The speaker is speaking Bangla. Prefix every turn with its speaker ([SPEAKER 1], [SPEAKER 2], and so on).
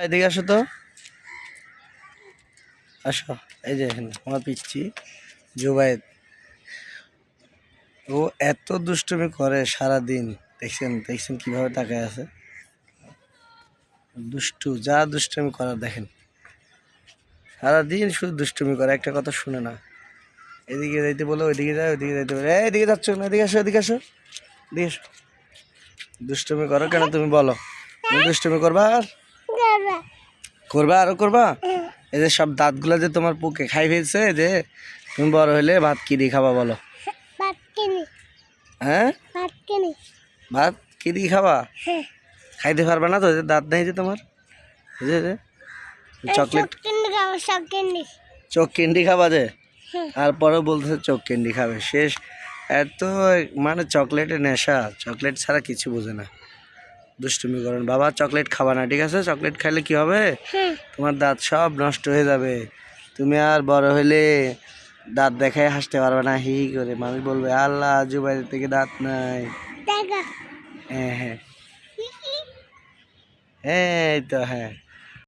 [SPEAKER 1] এদিকে আসো তো, আসো। এই যে এখানে আমার পিচ্ছি জুবাইদ, ও এত দুষ্টুমি করে সারা দিন। দেখছেন দেখছেন কিভাবে তাকায় আছে, দুষ্টু যা দুষ্টুমি করার দেখেন। সারাদিন শুধু দুষ্টুমি করে, একটা কথা শুনে না। এদিকে যাইতে বলো ওইদিকে যায়, ওইদিকে যাইতে বলো এদিকে যাচ্ছ না, এদিকে আসো, এদিকে আসো, এদিকে আসো। দুষ্টুমি করো কেন তুমি বলো? তুমি দুষ্টুমি করবা আর করবা আরো করবা? এই যে সব দাঁতগুলো যে তোমার পুকে খাই ফেলছে, যে তুমি বড় হলে ভাত কি দিয়ে খাবা বলো? হ্যাঁ, ভাত কি দিয়ে খাবা? খাইতে পারবা না তো, যে দাঁত নেই যে তোমার। এই যে চকলেট, চোখ ক্যান্ডি খাবা যে, আর পরে বলতেছে চোখ ক্যান্ডি খাবে। শেষ এত মানে চকলেটের নেশা, চকলেট ছাড়া কিছু বোঝে না। দুষ্টুমি করেন বাবা, চকলেট খাবা না, ঠিক আছে? চকলেট খাইলে কি হবে? তোমার দাঁত সব নষ্ট হয়ে যাবে। তুমি আর বড় হইলে দাঁত দেখায় হাসতে পারবে না, হি হি করে। মানুষ বলবে আল্লাহ জুবাইর থেকে দাঁত নাই। হ্যাঁ হ্যাঁ হ্যাঁ, এই তো হ্যাঁ।